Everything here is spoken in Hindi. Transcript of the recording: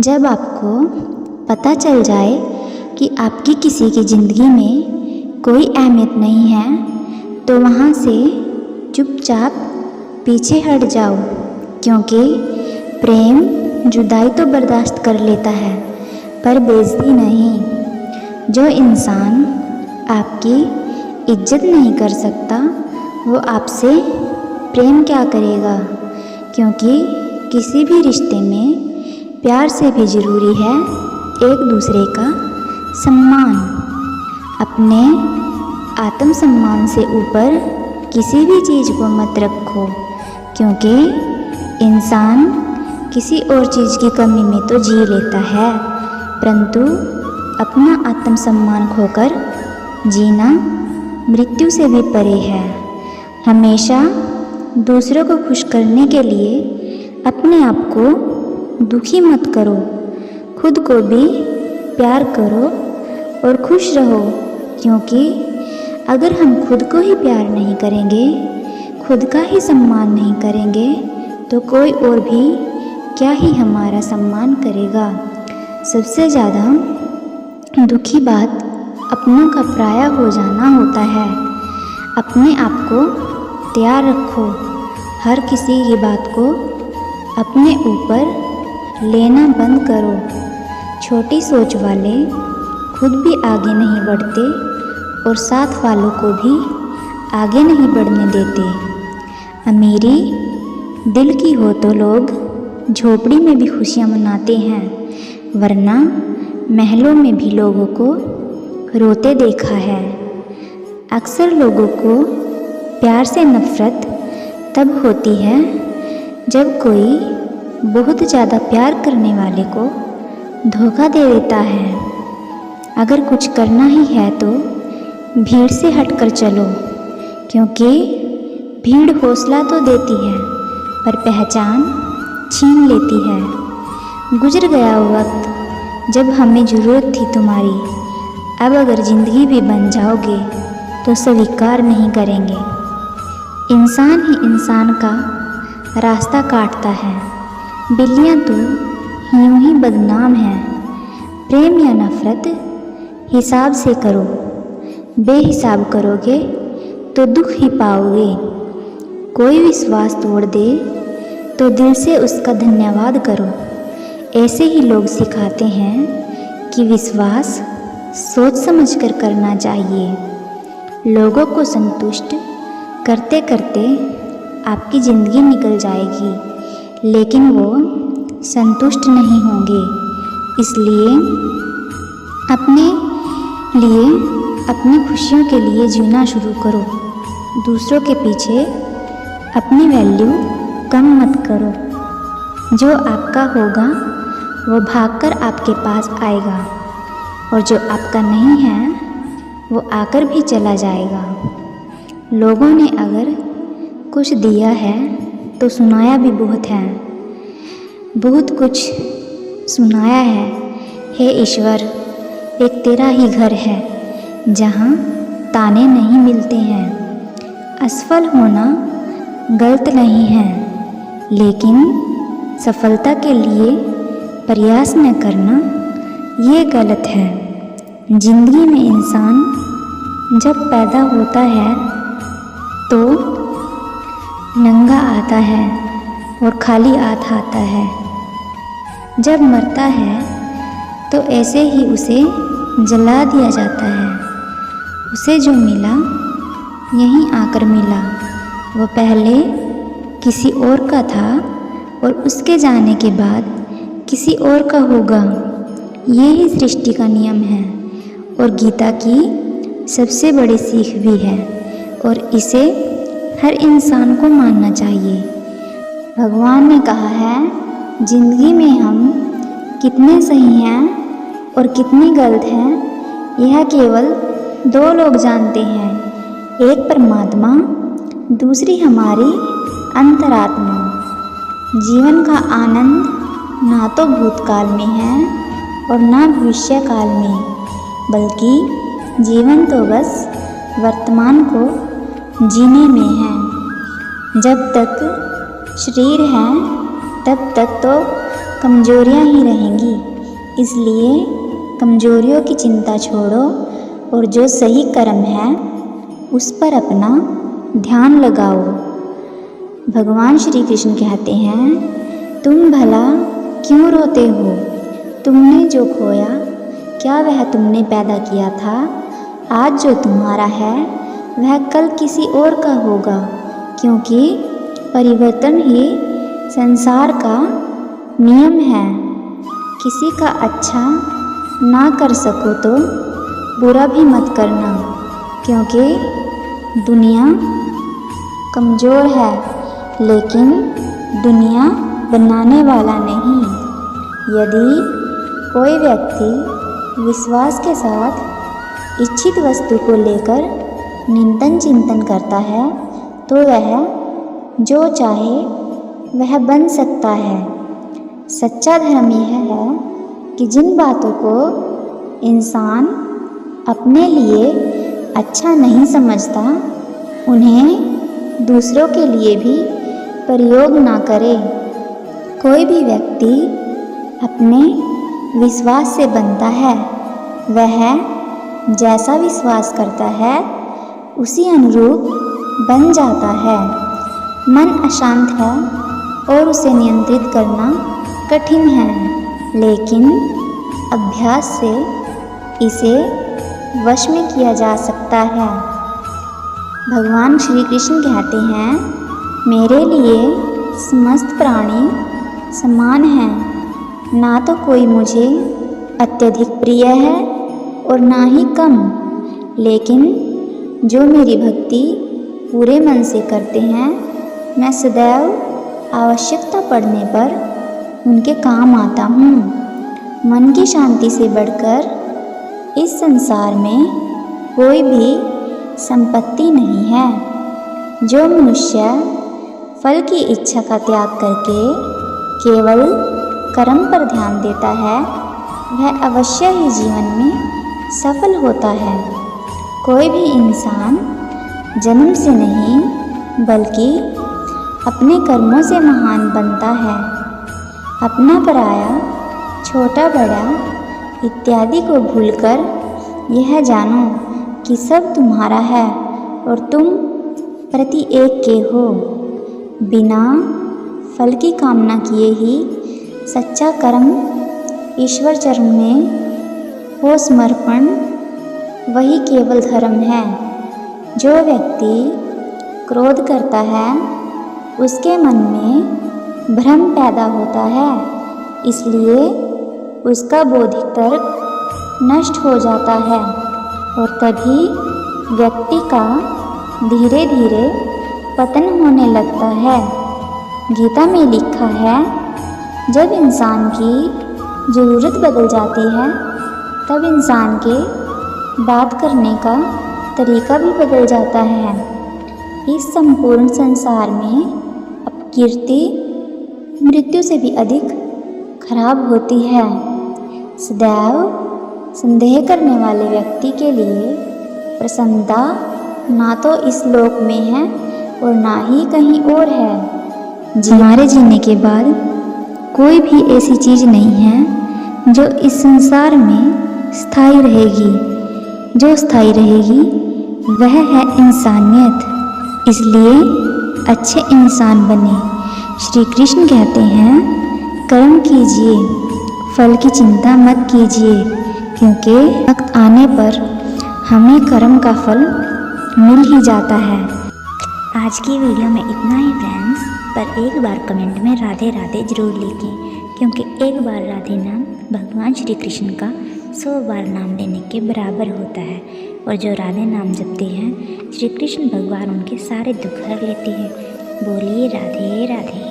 जब आपको पता चल जाए कि आपकी किसी की ज़िंदगी में कोई अहमियत नहीं है तो वहाँ से चुपचाप पीछे हट जाओ, क्योंकि प्रेम जुदाई तो बर्दाश्त कर लेता है पर बेइज्जती नहीं। जो इंसान आपकी इज्जत नहीं कर सकता वो आपसे प्रेम क्या करेगा, क्योंकि किसी भी रिश्ते में प्यार से भी ज़रूरी है एक दूसरे का सम्मान। अपने आत्मसम्मान से ऊपर किसी भी चीज़ को मत रखो, क्योंकि इंसान किसी और चीज़ की कमी में तो जी लेता है, परंतु अपना आत्मसम्मान खोकर जीना मृत्यु से भी परे है। हमेशा दूसरों को खुश करने के लिए अपने आप को दुखी मत करो, खुद को भी प्यार करो और खुश रहो, क्योंकि अगर हम खुद को ही प्यार नहीं करेंगे, खुद का ही सम्मान नहीं करेंगे तो कोई और भी क्या ही हमारा सम्मान करेगा। सबसे ज़्यादा दुखी बात अपनों का पराया हो जाना होता है। अपने आप को तैयार रखो, हर किसी की बात को अपने ऊपर लेना बंद करो। छोटी सोच वाले खुद भी आगे नहीं बढ़ते और साथ वालों को भी आगे नहीं बढ़ने देते। अमीरी दिल की हो तो लोग झोपड़ी में भी खुशियाँ मनाते हैं, वरना महलों में भी लोगों को रोते देखा है। अक्सर लोगों को प्यार से नफ़रत तब होती है जब कोई बहुत ज़्यादा प्यार करने वाले को धोखा दे देता है। अगर कुछ करना ही है तो भीड़ से हटकर चलो, क्योंकि भीड़ हौसला तो देती है पर पहचान छीन लेती है। गुजर गया वक्त जब हमें ज़रूरत थी तुम्हारी, अब अगर ज़िंदगी भी बन जाओगे तो स्वीकार नहीं करेंगे। इंसान ही इंसान का रास्ता काटता है, बिल्लियाँ तो यूं ही बदनाम हैं। प्रेम या नफ़रत हिसाब से करो, बेहिसाब करोगे तो दुख ही पाओगे। कोई विश्वास तोड़ दे तो दिल से उसका धन्यवाद करो। ऐसे ही लोग सिखाते हैं कि विश्वास सोच समझकर करना चाहिए। लोगों को संतुष्ट करते करते आपकी ज़िंदगी निकल जाएगी, लेकिन वो संतुष्ट नहीं होंगे। इसलिए अपने लिए, अपनी खुशियों के लिए जीना शुरू करो। दूसरों के पीछे अपनी वैल्यू कम मत करो। जो आपका होगा वो भागकर आपके पास आएगा, और जो आपका नहीं है वो आकर भी चला जाएगा। लोगों ने अगर कुछ दिया है तो सुनाया भी बहुत है, बहुत कुछ सुनाया है। हे ईश्वर, एक तेरा ही घर है जहाँ ताने नहीं मिलते हैं। असफल होना गलत नहीं है, लेकिन सफलता के लिए प्रयास न करना ये गलत है। जिंदगी में इंसान जब पैदा होता है तो नंगा आता है और खाली हाथ आता है। जब मरता है तो ऐसे ही उसे जला दिया जाता है। उसे जो मिला यहीं आकर मिला, वो पहले किसी और का था और उसके जाने के बाद किसी और का होगा। ये ही सृष्टि का नियम है और गीता की सबसे बड़ी सीख भी है, और इसे हर इंसान को मानना चाहिए। भगवान ने कहा है, जिंदगी में हम कितने सही हैं और कितने गलत हैं यह केवल दो लोग जानते हैं, एक परमात्मा, दूसरी हमारी अंतरात्मा। जीवन का आनंद ना तो भूतकाल में है और ना भविष्य काल में, बल्कि जीवन तो बस वर्तमान को जीने में है। जब तक शरीर है तब तक तो कमजोरियां ही रहेंगी। इसलिए कमजोरियों की चिंता छोड़ो और जो सही कर्म है उस पर अपना ध्यान लगाओ। भगवान श्री कृष्ण कहते हैं, तुम भला क्यों रोते हो? तुमने जो खोया क्या वह तुमने पैदा किया था? आज जो तुम्हारा है वह कल किसी और का होगा, क्योंकि परिवर्तन ही संसार का नियम है। किसी का अच्छा ना कर सको तो बुरा भी मत करना, क्योंकि दुनिया कमज़ोर है लेकिन दुनिया बनाने वाला नहीं। यदि कोई व्यक्ति विश्वास के साथ इच्छित वस्तु को लेकर निंदन चिंतन करता है तो वह जो चाहे वह बन सकता है। सच्चा धर्म यह है कि जिन बातों को इंसान अपने लिए अच्छा नहीं समझता उन्हें दूसरों के लिए भी प्रयोग ना करे। कोई भी व्यक्ति अपने विश्वास से बनता है, वह जैसा विश्वास करता है उसी अनुरूप बन जाता है। मन अशांत है और उसे नियंत्रित करना कठिन है, लेकिन अभ्यास से इसे वश में किया जा सकता है। भगवान श्री कृष्ण कहते हैं, मेरे लिए समस्त प्राणी समान हैं, ना तो कोई मुझे अत्यधिक प्रिय है और ना ही कम, लेकिन जो मेरी भक्ति पूरे मन से करते हैं मैं सदैव आवश्यकता पड़ने पर उनके काम आता हूँ। मन की शांति से बढ़कर इस संसार में कोई भी संपत्ति नहीं है। जो मनुष्य फल की इच्छा का त्याग करके केवल कर्म पर ध्यान देता है वह अवश्य ही जीवन में सफल होता है। कोई भी इंसान जन्म से नहीं बल्कि अपने कर्मों से महान बनता है। अपना पराया, छोटा बड़ा इत्यादि को भूलकर यह जानो कि सब तुम्हारा है और तुम प्रति एक के हो। बिना फल की कामना किए ही सच्चा कर्म ईश्वर चरण में हो समर्पण वही केवल धर्म है। जो व्यक्ति क्रोध करता है उसके मन में भ्रम पैदा होता है, इसलिए उसका बौद्धिक तर्क नष्ट हो जाता है और तभी व्यक्ति का धीरे धीरे पतन होने लगता है। गीता में लिखा है, जब इंसान की ज़रूरत बदल जाती है तब इंसान के बात करने का तरीका भी बदल जाता है। इस संपूर्ण संसार में अपकीर्ति मृत्यु से भी अधिक खराब होती है। सदैव संदेह करने वाले व्यक्ति के लिए प्रसन्नता ना तो इस लोक में है और ना ही कहीं और है। हमारे जीने के बाद कोई भी ऐसी चीज़ नहीं है जो इस संसार में स्थायी रहेगी। जो स्थायी रहेगी वह है इंसानियत। इसलिए अच्छे इंसान बने। श्री कृष्ण कहते हैं, कर्म कीजिए, फल की चिंता मत कीजिए, क्योंकि वक्त आने पर हमें कर्म का फल मिल ही जाता है। आज की वीडियो में इतना ही फ्रेंड्स, पर एक बार कमेंट में राधे राधे ज़रूर लिखें, क्योंकि एक बार राधे नाम भगवान श्री कृष्ण का 100 बार नाम लेने के बराबर होता है। और जो राधे नाम जपते हैं श्री कृष्ण भगवान उनके सारे दुख हर लेते हैं। बोलिए राधे राधे।